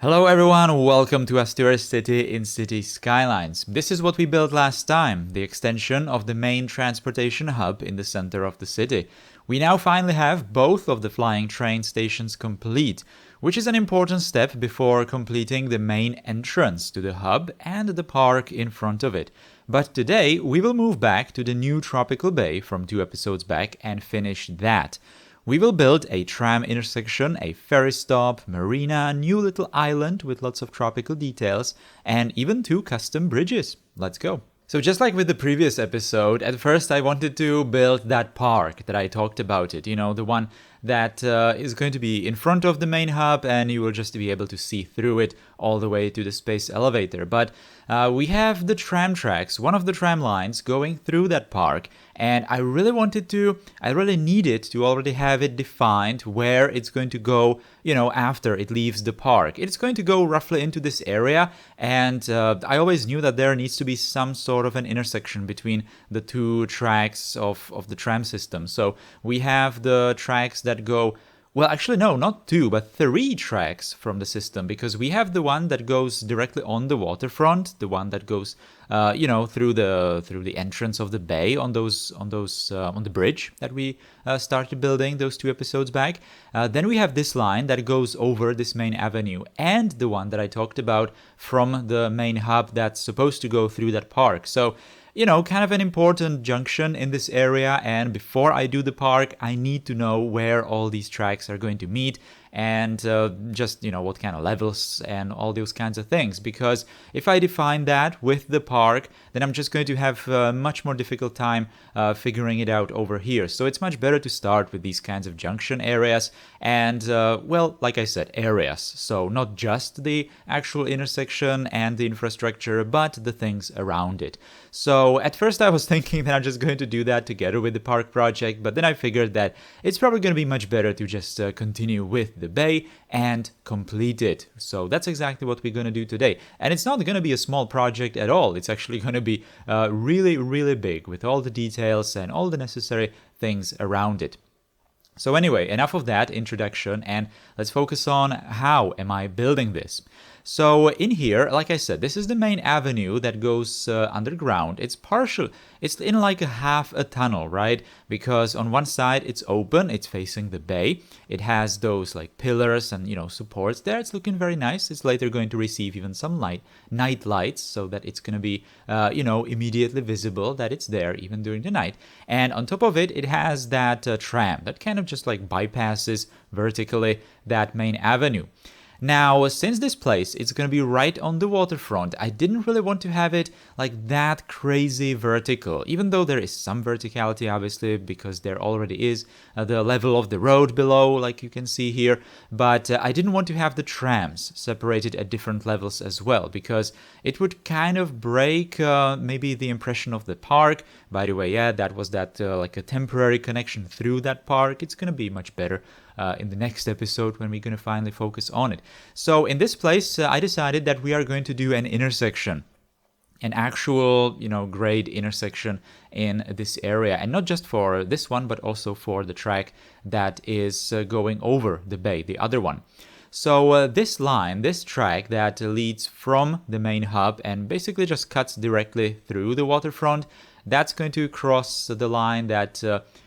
Hello everyone, welcome to Asturis City in City Skylines. This is what we built last time, the extension of the main transportation hub in the center of the city. We now finally have both of the flying train stations complete, which is an important step before completing the main entrance to the hub and the park in front of it. But today we will move back to the new tropical bay from 2 episodes back and finish that. We will build a tram intersection, a ferry stop, marina, a new little island with lots of tropical details, and even 2 custom bridges. Let's go. So just like with the previous episode, at first I wanted to build that park that I talked about it, the one that is going to be in front of the main hub and you will just be able to see through it all the way to the space elevator. But we have the tram tracks, one of the tram lines going through that park, and I really needed to already have it defined where it's going to go, after it leaves the park. It's going to go roughly into this area, and I always knew that there needs to be some sort of an intersection between the 2 tracks of the tram system. So we have the tracks that go, well, actually, no, not 2, but 3 tracks from the system, because we have the one that goes directly on the waterfront, the one that goes, through the entrance of the bay on the bridge that we started building those 2 episodes back. Then we have this line that goes over this main avenue, and the one that I talked about from the main hub that's supposed to go through that park. So, kind of an important junction in this area, and before I do the park, I need to know where all these tracks are going to meet and just, what kind of levels and all those kinds of things. Because if I define that with the park, then I'm just going to have a much more difficult time figuring it out over here. So it's much better to start with these kinds of junction areas and, like I said, areas. So not just the actual intersection and the infrastructure, but the things around it. So at first I was thinking that I'm just going to do that together with the park project, but then I figured that it's probably going to be much better to just continue with the bay and complete it. So that's exactly what we're going to do today. And it's not going to be a small project at all. It's actually going to be really, really big with all the details and all the necessary things around it. So anyway, enough of that introduction, and let's focus on how am I building this. So in here, like I said, this is the main avenue that goes underground. It's in like a half a tunnel, right? Because on one side it's open, it's facing the bay. It has those like pillars and, supports there. It's looking very nice. It's later going to receive even some night lights so that it's going to be, immediately visible that it's there even during the night. And on top of it, it has that tram that kind of just like bypasses vertically that main avenue. Now, since this place is going to be right on the waterfront, I didn't really want to have it like that crazy vertical, even though there is some verticality, obviously, because there already is the level of the road below, like you can see here. But I didn't want to have the trams separated at different levels as well, because it would kind of break maybe the impression of the park. By the way, yeah, that was like a temporary connection through that park. It's going to be much better in the next episode when we're going to finally focus on it. So in this place, I decided that we are going to do an intersection, an actual, grade intersection in this area. And not just for this one, but also for the track that is going over the bay, the other one. So this track that leads from the main hub and basically just cuts directly through the waterfront, that's going to cross the line that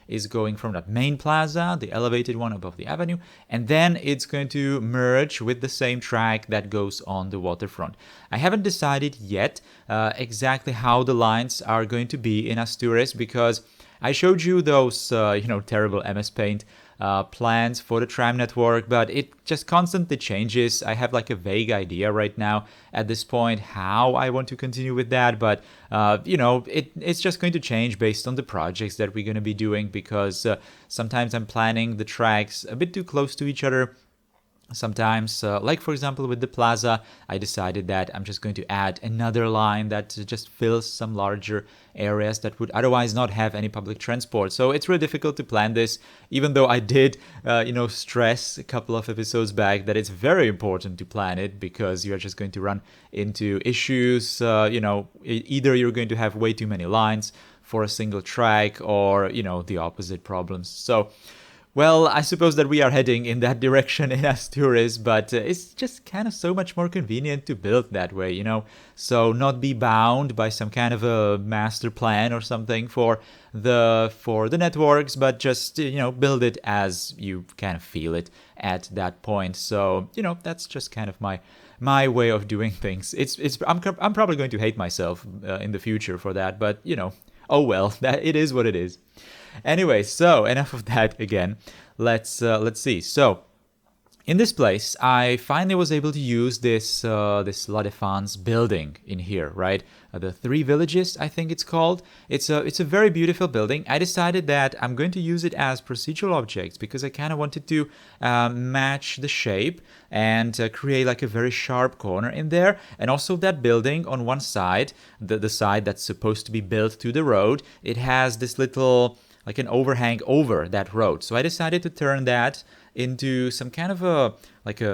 is going from that main plaza, the elevated one above the avenue, and then it's going to merge with the same track that goes on the waterfront. I haven't decided yet exactly how the lines are going to be in Asturis, because I showed you those, terrible MS Paint plans for the tram network, but it just constantly changes. I have like a vague idea right now at this point how I want to continue with that, but it's just going to change based on the projects that we're going to be doing, because sometimes I'm planning the tracks a bit too close to each other. Sometimes, like for example with the plaza, I decided that I'm just going to add another line that just fills some larger areas that would otherwise not have any public transport. So it's really difficult to plan this, even though I did, stress a couple of episodes back that it's very important to plan it, because you're just going to run into issues. Either you're going to have way too many lines for a single track, or, the opposite problems. So Well, I suppose that we are heading in that direction in Asturis, but it's just kind of so much more convenient to build that way, you know? So not be bound by some kind of a master plan or something for the networks, but just, you know, build it as you kind of feel it at that point. So, you know, that's just kind of my way of doing things. I'm probably going to hate myself in the future for that, but, you know, oh well, that it is what it is. Anyway, so enough of that again. Let's see. So in this place, I finally was able to use this La Défense building in here, right? The Three Villages, I think it's called. It's a very beautiful building. I decided that I'm going to use it as procedural objects because I kind of wanted to match the shape and create like a very sharp corner in there. And also that building on one side, the side that's supposed to be built to the road, it has this little like an overhang over that road. So I decided to turn that into some kind of a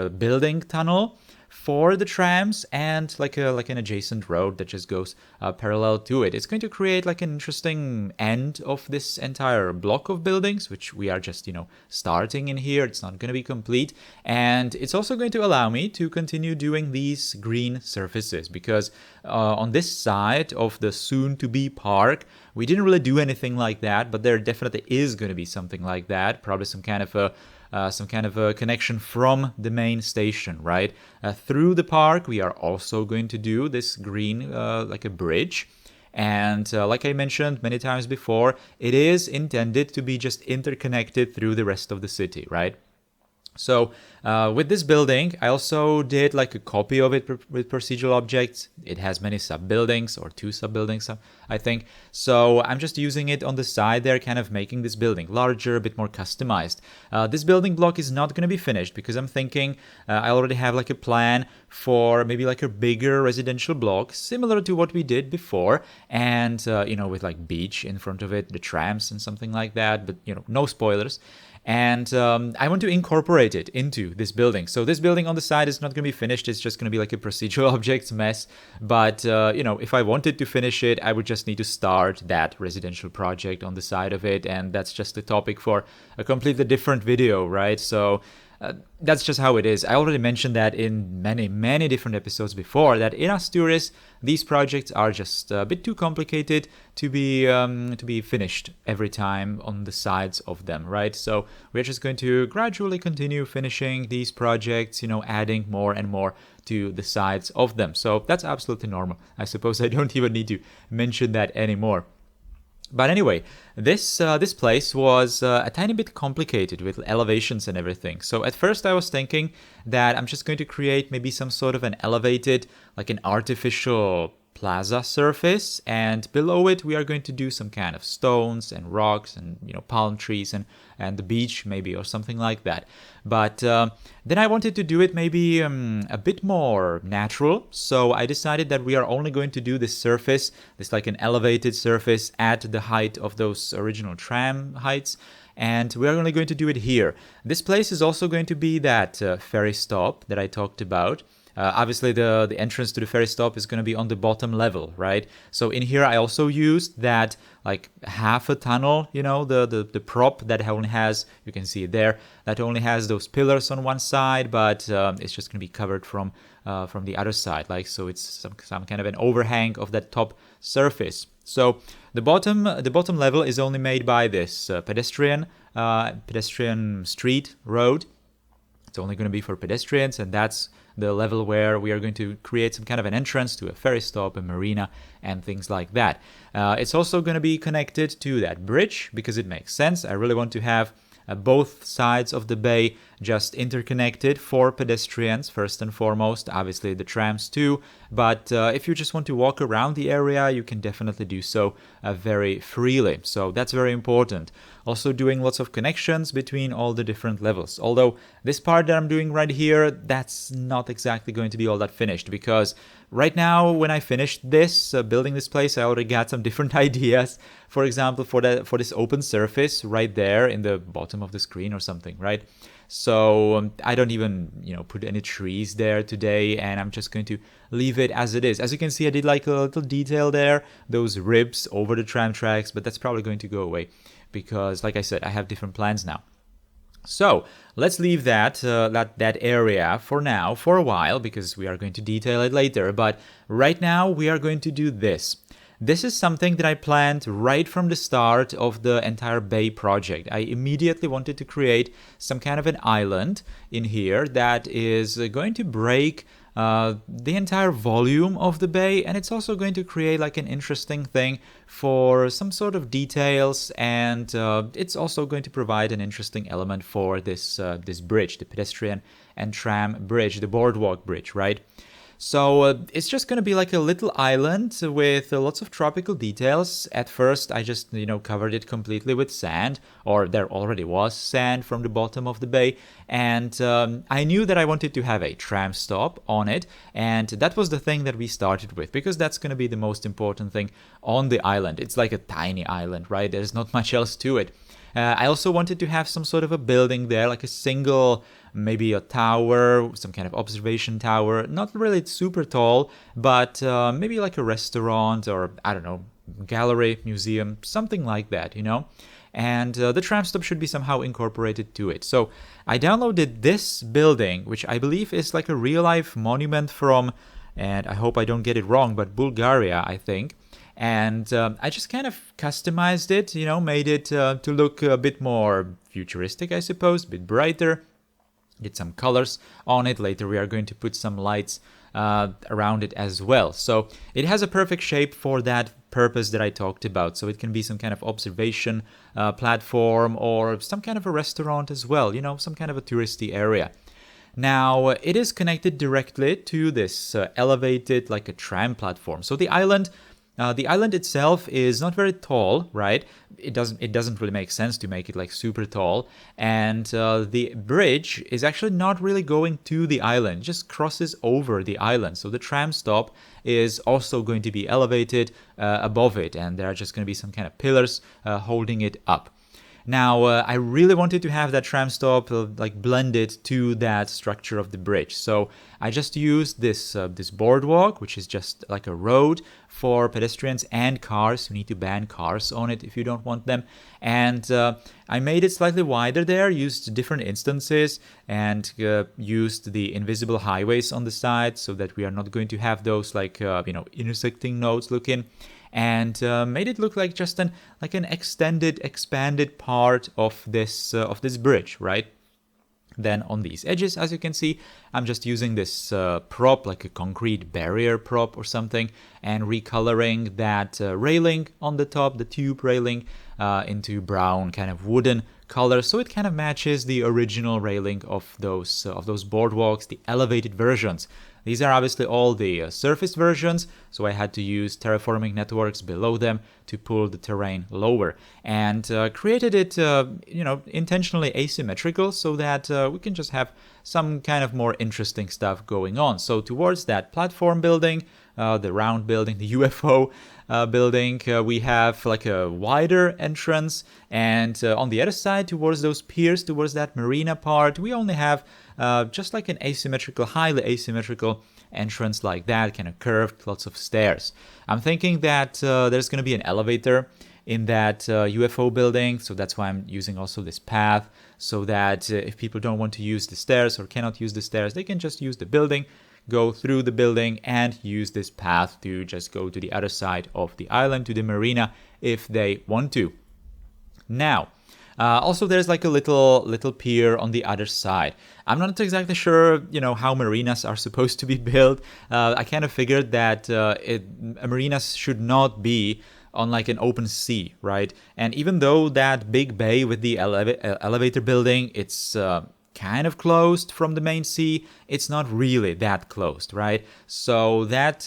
building tunnel for the trams and like an adjacent road that just goes parallel to it. It's going to create like an interesting end of this entire block of buildings, which we are just, you know, starting in here. It's not going to be complete. And it's also going to allow me to continue doing these green surfaces because on this side of the soon-to-be park, we didn't really do anything like that, but there definitely is going to be something like that, probably some kind of a connection from the main station, right? Through the park, we are also going to do this green, like a bridge. And like I mentioned many times before, it is intended to be just interconnected through the rest of the city, right? So with this building, I also did like a copy of it with procedural objects. It has many sub-buildings or 2 sub-buildings, I think. So I'm just using it on the side there, kind of making this building larger, a bit more customized. This building block is not going to be finished because I'm thinking I already have like a plan for maybe like a bigger residential block, similar to what we did before. And, you know, with like beach in front of it, the trams and something like that. But, you know, no spoilers. And I want to incorporate it into this building. So this building on the side is not going to be finished. It's just going to be like a procedural objects mess. But, you know, if I wanted to finish it, I would just need to start that residential project on the side of it. And that's just a topic for a completely different video, right? So that's just how it is. I already mentioned that in many different episodes before, that in Asturis, these projects are just a bit too complicated to be finished every time on the sides of them, right? So we're just going to gradually continue finishing these projects, you know, adding more and more to the sides of them. So that's absolutely normal. I suppose I don't even need to mention that anymore. But anyway, this place was a tiny bit complicated with elevations and everything. So at first I was thinking that I'm just going to create maybe some sort of an elevated, like an artificial plaza surface, and below it we are going to do some kind of stones and rocks and, you know, palm trees and the beach maybe or something like that. But then I wanted to do it maybe a bit more natural, so I decided that we are only going to do this surface, this like an elevated surface at the height of those original tram heights, and we are only going to do it here. This place is also going to be that ferry stop that I talked about. Obviously, the entrance to the ferry stop is going to be on the bottom level, right? So in here, I also used that like half a tunnel, you know, the prop that only has, you can see it there, that only has those pillars on one side, but it's just going to be covered from the other side, like, so it's some kind of an overhang of that top surface. So the bottom level is only made by this pedestrian street road. It's only going to be for pedestrians, and that's the level where we are going to create some kind of an entrance to a ferry stop, a marina, and things like that. It's also going to be connected to that bridge because it makes sense. I really want to have both sides of the bay just interconnected for pedestrians first and foremost, obviously the trams too, but if you just want to walk around the area, you can definitely do so very freely. So that's very important. Also doing lots of connections between all the different levels. Although this part that I'm doing right here, that's not exactly going to be all that finished, because right now when I finished this, building this place, I already got some different ideas. For example, for this open surface right there in the bottom of the screen or something, right? So I don't even, put any trees there today, and I'm just going to leave it as it is. As you can see, I did like a little detail there, those ribs over the tram tracks, but that's probably going to go away because, like I said, I have different plans now. So let's leave that area for now, for a while, because we are going to detail it later. But right now we are going to do this. This is something that I planned right from the start of the entire bay project. I immediately wanted to create some kind of an island in here that is going to break the entire volume of the bay, and it's also going to create like an interesting thing for some sort of details, and it's also going to provide an interesting element for this bridge, the pedestrian and tram bridge, the boardwalk bridge, right? So it's just going to be like a little island with lots of tropical details. At first, I just, covered it completely with sand, or there already was sand from the bottom of the bay. And I knew that I wanted to have a tram stop on it. And that was the thing that we started with, because that's going to be the most important thing on the island. It's like a tiny island, right? There's not much else to it. I also wanted to have some sort of a building there, like a single, maybe a tower, some kind of observation tower, not really super tall, but maybe like a restaurant or, I don't know, gallery, museum, something like that, And the tram stop should be somehow incorporated to it. So I downloaded this building, which I believe is like a real-life monument from, and I hope I don't get it wrong, but Bulgaria, I think. And I just kind of customized it, made it to look a bit more futuristic, I suppose, a bit brighter. Did some colors on it. Later we are going to put some lights around it as well. So it has a perfect shape for that purpose that I talked about. So it can be some kind of observation platform or some kind of a restaurant as well, some kind of a touristy area. Now, it is connected directly to this elevated, like a tram platform. So the island itself is not very tall, right? It doesn't really make sense to make it like super tall. And the bridge is actually not really going to the island, it just crosses over the island. So the tram stop is also going to be elevated above it, and there are just going to be some kind of pillars holding it up. Now, I really wanted to have that tram stop like blended to that structure of the bridge. So I just used this boardwalk, which is just like a road for pedestrians and cars. You need to ban cars on it if you don't want them. And I made it slightly wider there, used different instances, and used the invisible highways on the side so that we are not going to have those like, intersecting nodes looking. And made it look like just an expanded part of this bridge, right? Then on these edges, as you can see, I'm just using this prop, like a concrete barrier prop or something, and recoloring that railing on the top, the tube railing, into brown kind of wooden color, so it kind of matches the original railing of those boardwalks, the elevated versions. These are obviously all the surface versions, so I had to use terraforming networks below them to pull the terrain lower, and created it, intentionally asymmetrical so that we can just have some kind of more interesting stuff going on. So towards that platform building, the round building, the UFO building, we have like a wider entrance, and on the other side, towards those piers, towards that marina part, we only have just like an highly asymmetrical entrance like that, kind of curved, lots of stairs. I'm thinking that there's going to be an elevator in that UFO building, so that's why I'm using also this path, so that if people don't want to use the stairs or cannot use the stairs, they can just use the building, go through the building, and use this path to just go to the other side of the island, to the marina, if they want to. Now, also, there's like a little pier on the other side. I'm not exactly sure, how marinas are supposed to be built. I kind of figured that marinas should not be on like an open sea, right? And even though that big bay with the elevator building, it's kind of closed from the main sea, it's not really that closed, right? So that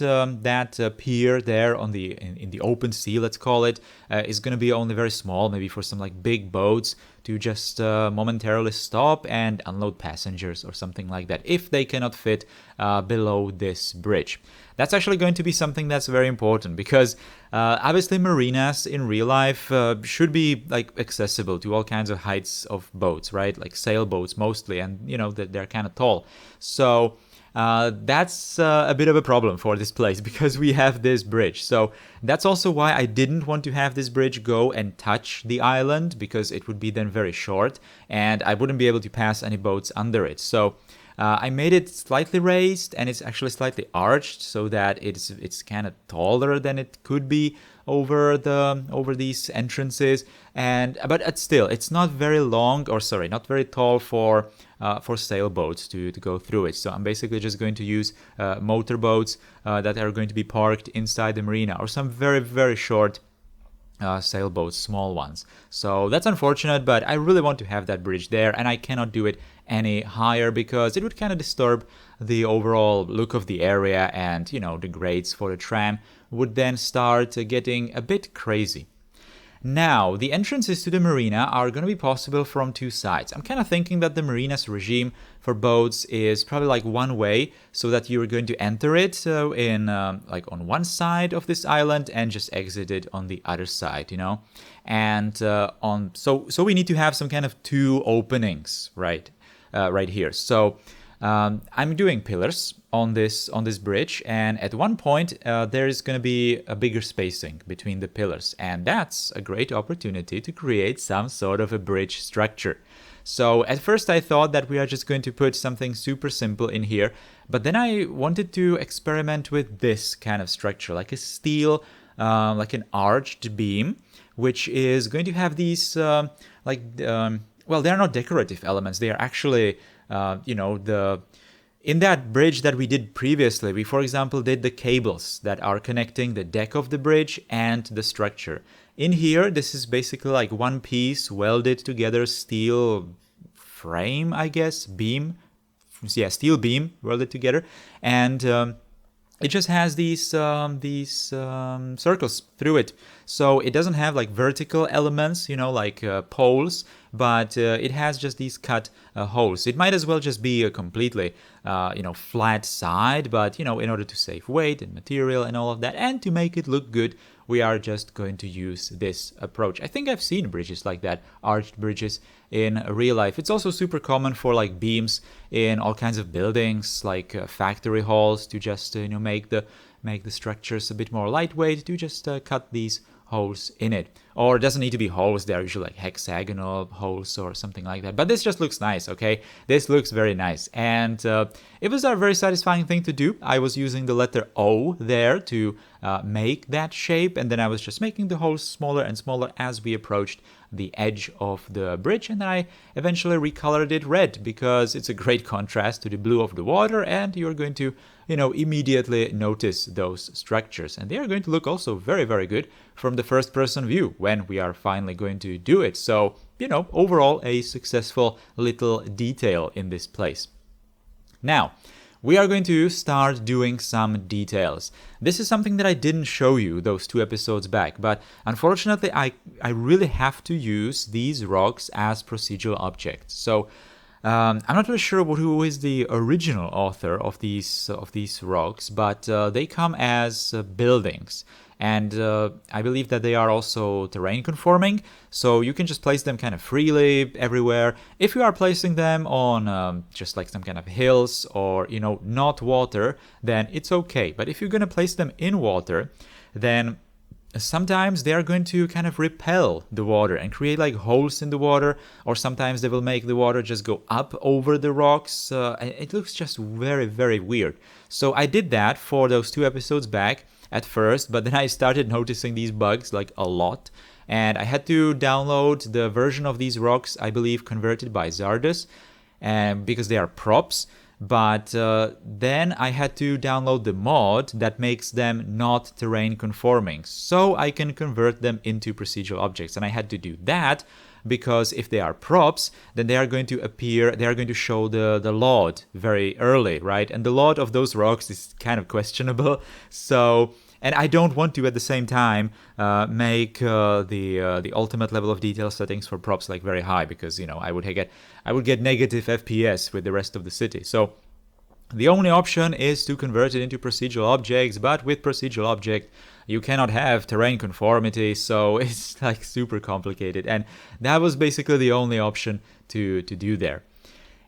pier there on in the open sea, let's call it, is going to be only very small, maybe for some like big boats to just momentarily stop and unload passengers or something like that, if they cannot fit below this bridge. That's actually going to be something that's very important, because obviously marinas in real life should be like accessible to all kinds of heights of boats, right? Like sailboats mostly, and they're kind of tall. So that's a bit of a problem for this place because we have this bridge. So that's also why I didn't want to have this bridge go and touch the island, because it would be then very short and I wouldn't be able to pass any boats under it. So I made it slightly raised, and it's actually slightly arched so that it's kind of taller than it could be over these entrances. And but still, it's not very long, or sorry, not very tall for sailboats to go through it. So I'm basically just going to use motorboats that are going to be parked inside the marina, or some very, very short sailboats, small ones. So that's unfortunate, but I really want to have that bridge there, and I cannot do it any higher because it would kind of disturb the overall look of the area, and the grades for the tram would then start getting a bit crazy. Now, the entrances to the marina are going to be possible from two sides. I'm kind of thinking that the marina's regime for boats is probably like one way, so that you're going to enter it in like on one side of this island and just exit it on the other side, And so we need to have some kind of two openings, right here. So I'm doing pillars on this bridge, and at one point there is going to be a bigger spacing between the pillars, and that's a great opportunity to create some sort of a bridge structure. So at first I thought that we are just going to put something super simple in here, but then I wanted to experiment with this kind of structure, like a steel, like an arched beam, which is going to have these well, they're not decorative elements. They are actually in that bridge that we did previously, we, for example, did the cables that are connecting the deck of the bridge and the structure. In here, this is basically like one piece welded together steel frame, I guess, beam. Yeah, steel beam welded together. And it just has these circles through it. So it doesn't have like vertical elements, like poles, but it has just these cut holes. It might as well just be a completely, flat side, but, in order to save weight and material and all of that, and to make it look good, we are just going to use this approach. I think I've seen bridges like that, arched bridges in real life. It's also super common for like beams in all kinds of buildings, like factory halls, to just make the structures a bit more lightweight, to just cut these holes in it. Or it doesn't need to be holes, they're usually like hexagonal holes or something like that. But this just looks nice, okay? This looks very nice. And it was a very satisfying thing to do. I was using the letter O there to make that shape, and then I was just making the holes smaller and smaller as we approached the edge of the bridge, and then I eventually recolored it red because it's a great contrast to the blue of the water, and you're going to immediately notice those structures, and they are going to look also very, very good from the first person view when we are finally going to do it. So overall a successful little detail in this place. Now we are going to start doing some details. This is something that I didn't show you those 2 episodes back, but unfortunately I really have to use these rocks as procedural objects. So I'm not really sure who is the original author of these rocks, but they come as buildings. And I believe that they are also terrain conforming, so you can just place them kind of freely everywhere. If you are placing them on just like some kind of hills or, not water, then it's okay. But if you're going to place them in water, then sometimes they are going to kind of repel the water and create like holes in the water, or sometimes they will make the water just go up over the rocks. It looks just very, very weird. So I did that for those 2 episodes back at first, but then I started noticing these bugs like a lot, and I had to download the version of these rocks, I believe converted by Zardes, because they are props. But then I had to download the mod that makes them not terrain conforming, so I can convert them into procedural objects. And I had to do that because if they are props, then they are going to show the LOD very early, right? And the LOD of those rocks is kind of questionable. So, and I don't want to at the same time make the ultimate level of detail settings for props like very high, because I would get negative FPS with the rest of the city. So the only option is to convert it into procedural objects, but with procedural object you cannot have terrain conformity, so it's like super complicated, and that was basically the only option to do there.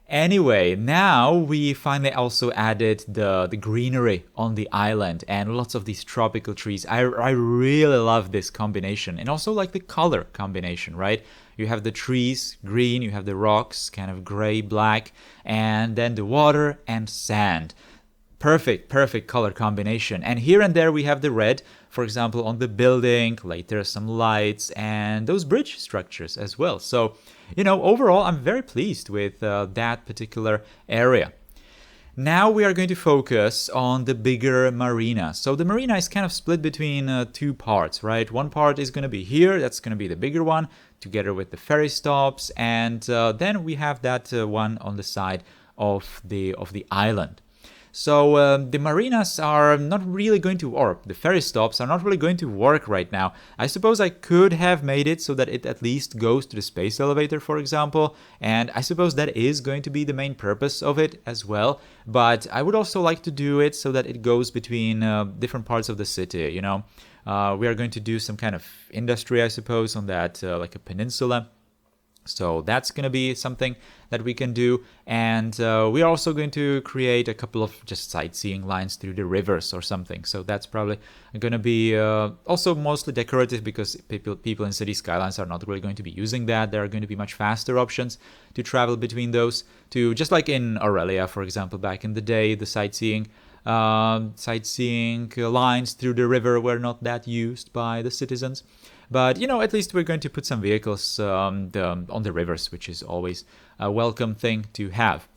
Anyway, now we finally also added the greenery on the island and lots of these tropical trees. I really love this combination, and also like the color combination, right? You have the trees green, you have the rocks kind of gray black, and then the water and sand. Perfect color combination. And here and there we have the red, for example, on the building, later some lights, and those bridge structures as well. So, overall, I'm very pleased with that particular area. Now we are going to focus on the bigger marina. So the marina is kind of split between two parts, right? One part is going to be here, that's going to be the bigger one, together with the ferry stops, and then we have that one on the side of the island. So the marinas are not really going to, or the ferry stops are not really going to work right now. I suppose I could have made it so that it at least goes to the space elevator, for example, and I suppose that is going to be the main purpose of it as well. But I would also like to do it so that it goes between different parts of the city, We are going to do some kind of industry, I suppose, on that, like a peninsula. So that's going to be something that we can do. And we are also going to create a couple of just sightseeing lines through the rivers or something. So that's probably going to be also mostly decorative, because people in City Skylines are not really going to be using that. There are going to be much faster options to travel between those, to just like in Aurelia, for example, back in the day, the sightseeing lines through the river were not that used by the citizens. But, at least we're going to put some vehicles on the rivers, which is always a welcome thing to have.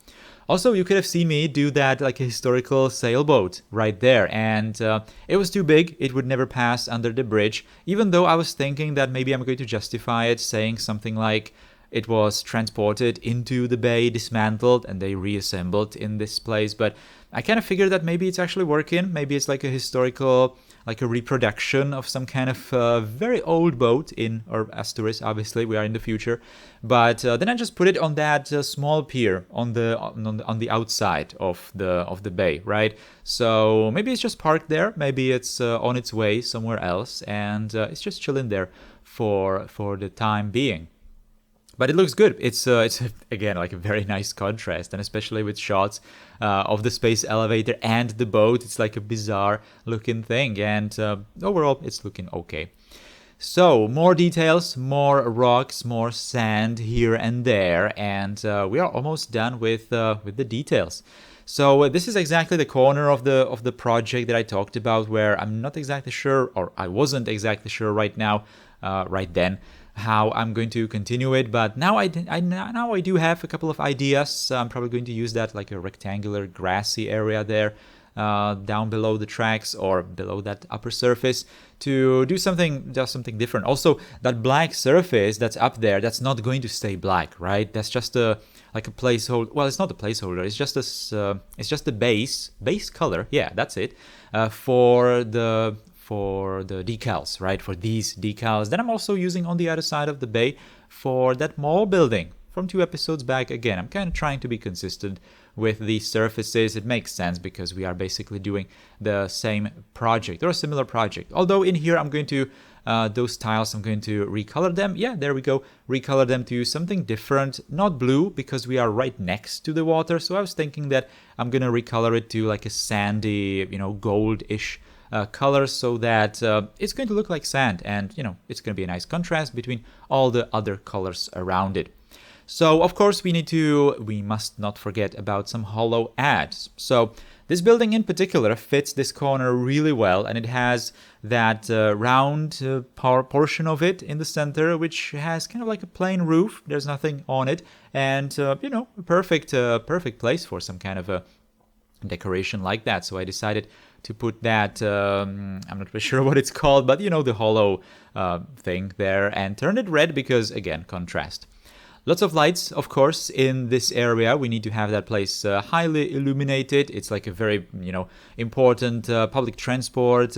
Also, you could have seen me do that like a historical sailboat right there, and it was too big. It would never pass under the bridge, even though I was thinking that maybe I'm going to justify it, saying something like it was transported into the bay, dismantled, and they reassembled in this place. But I kind of figured that maybe it's actually working. Maybe it's like a historical, like a reproduction of some kind of very old boat or Asturis. Obviously, we are in the future. But then I just put it on that small pier on the outside of the bay, right? So maybe it's just parked there. Maybe it's on its way somewhere else, and it's just chilling there for the time being. But it looks good. It's again like a very nice contrast, and especially with shots of the space elevator and the boat, it's like a bizarre looking thing. And overall, it's looking okay. So more details, more rocks, more sand here and there, and we are almost done with the details. So this is exactly the corner of the project that I talked about, where I'm not exactly sure, or I wasn't exactly sure right then, how I'm going to continue it, but now I do have a couple of ideas. I'm probably going to use that like a rectangular grassy area there down below the tracks or below that upper surface to do something different. Also, that black surface that's up there, that's not going to stay black, right? That's just a placeholder. Well, it's not a placeholder. It's just the base color. Yeah, that's it. For the decals, right? For these decals that I'm also using on the other side of the bay for that mall building from 2 episodes back. Again, I'm kind of trying to be consistent with these surfaces. It makes sense because we are basically doing the same project or a similar project. Although in here I'm going to, those tiles, I'm going to recolor them. Yeah, there we go. Recolor them to something different. Not blue, because we are right next to the water. So I was thinking that I'm going to recolor it to like a sandy, gold-ish color, so that it's going to look like sand, and it's going to be a nice contrast between all the other colors around it. So of course we must not forget about some hollow ads. So this building in particular fits this corner really well, and it has that round portion of it in the center, which has kind of like a plain roof. There's nothing on it, and a perfect place for some kind of a decoration like that. So I decided to put that, I'm not really sure what it's called, but the hollow thing there, and turn it red because, again, contrast. Lots of lights, of course, in this area. We need to have that place highly illuminated. It's like a very, important public transport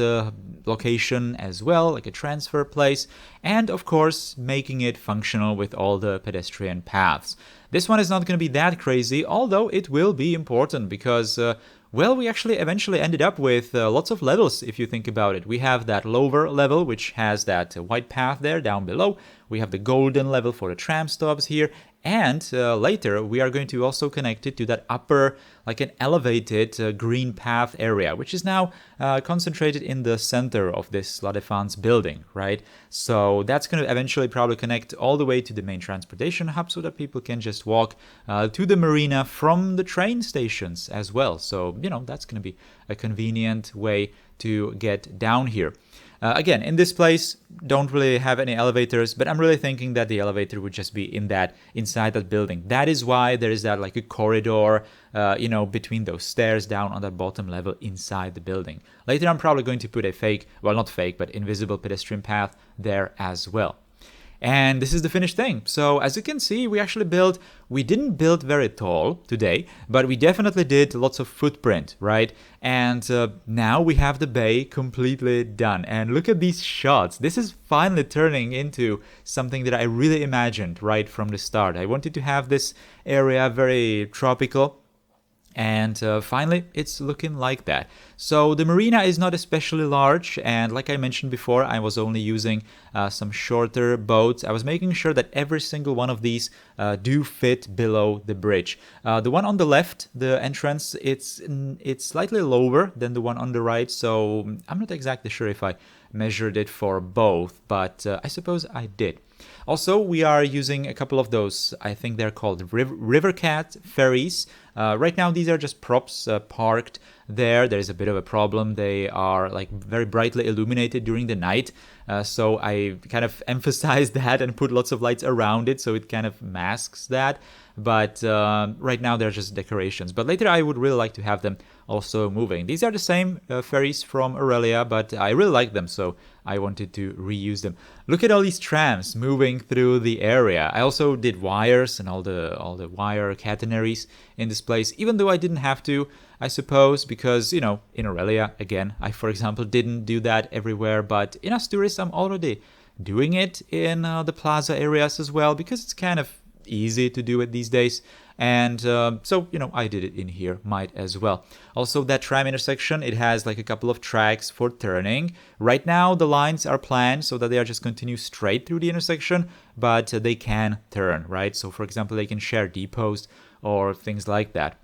location as well, like a transfer place. And, of course, making it functional with all the pedestrian paths. This one is not going to be that crazy, although it will be important because, we actually eventually ended up with lots of levels, if you think about it. We have that lower level, which has that white path there down below. We have the golden level for the tram stops here. And later we are going to also connect it to that upper, like an elevated green path area, which is now concentrated in the center of this La Défense building, right? So that's going to eventually probably connect all the way to the main transportation hub so that people can just walk to the marina from the train stations as well. So, that's going to be a convenient way to get down here. Again, in this place, don't really have any elevators, but I'm really thinking that the elevator would just be inside that building. That is why there is that like a corridor, between those stairs down on that bottom level inside the building. Later, I'm probably going to put a fake, well, not fake, but invisible pedestrian path there as well. And this is the finished thing. So as you can see, we didn't build very tall today, but we definitely did lots of footprint, right? And now we have the bay completely done. And look at these shots. This is finally turning into something that I really imagined right from the start. I wanted to have this area very tropical. And finally, it's looking like that. So the marina is not especially large, and like I mentioned before, I was only using some shorter boats. I was making sure that every single one of these do fit below the bridge. The one on the left, the entrance, it's slightly lower than the one on the right, so I'm not exactly sure if I measured it for both, but I suppose I did. Also, we are using a couple of those, I think they're called Rivercat ferries. Right now, these are just props parked there. There's a bit of a problem. They are like very brightly illuminated during the night. So I kind of emphasized that and put lots of lights around it so it kind of masks that. But right now, they're just decorations. But later, I would really like to have them also moving. These are the same ferries from Aurelia, but I really like them, so I wanted to reuse them. Look at all these trams moving through the area. I also did wires and all the wire catenaries in this place, even though I didn't have to, I suppose, because, in Aurelia, again, I, for example, didn't do that everywhere, but in Asturis, I'm already doing it in the plaza areas as well, because it's kind of easy to do it these days. And so, I did it in here, might as well. Also, that tram intersection, it has like a couple of tracks for turning. Right now, the lines are planned so that they are just continue straight through the intersection, but they can turn, right? So, for example, they can share depots or things like that.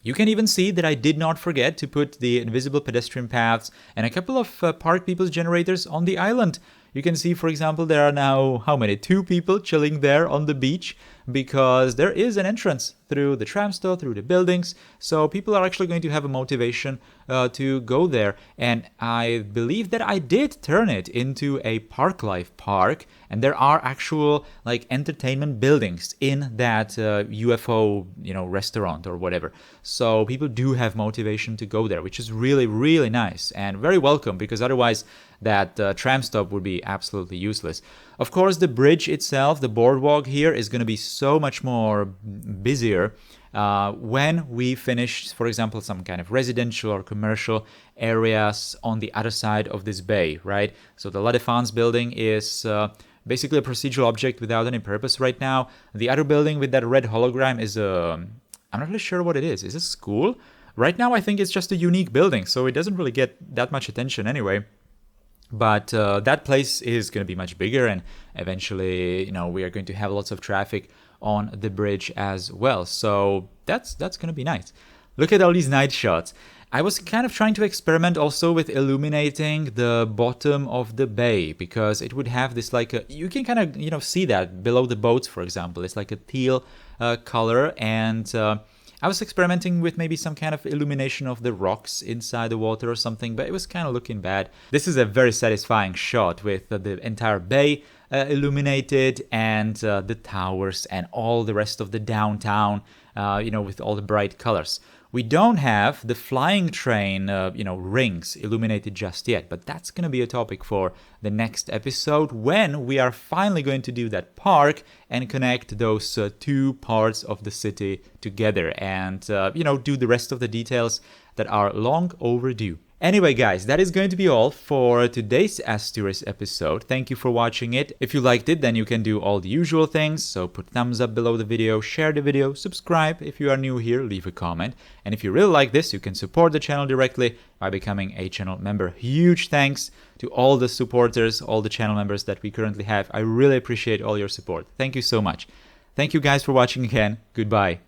You can even see that I did not forget to put the invisible pedestrian paths and a couple of park people's generators on the island. You can see, for example, there are now, 2 people chilling there on the beach because there is an entrance through the tram store, through the buildings. So people are actually going to have a motivation to go there. And I believe that I did turn it into a park life park. And there are actual like entertainment buildings in that UFO, restaurant or whatever. So people do have motivation to go there, which is really, really nice and very welcome, because otherwise that tram stop would be absolutely useless. Of course, the bridge itself, the boardwalk here, is going to be so much more busier when we finish, for example, some kind of residential or commercial areas on the other side of this bay, right? So the La Défense building is basically a procedural object without any purpose right now. The other building with that red hologram is I'm not really sure what it is. Is it a school? Right now, I think it's just a unique building, so it doesn't really get that much attention anyway. But that place is going to be much bigger, and eventually, we are going to have lots of traffic on the bridge as well. So that's going to be nice. Look at all these night shots. I was kind of trying to experiment also with illuminating the bottom of the bay, because it would have this you can kind of, see that below the boats, for example. It's like a teal color, and I was experimenting with maybe some kind of illumination of the rocks inside the water or something, but it was kind of looking bad. This is a very satisfying shot with the entire bay illuminated, and the towers and all the rest of the downtown, with all the bright colors. We don't have the flying train, rings illuminated just yet, but that's going to be a topic for the next episode, when we are finally going to do that park and connect those 2 parts of the city together, and, do the rest of the details that are long overdue. Anyway, guys, that is going to be all for today's Asturis episode. Thank you for watching it. If you liked it, then you can do all the usual things. So put thumbs up below the video, share the video, subscribe if you are new here, leave a comment. And if you really like this, you can support the channel directly by becoming a channel member. Huge thanks to all the supporters, all the channel members that we currently have. I really appreciate all your support. Thank you so much. Thank you guys for watching again. Goodbye.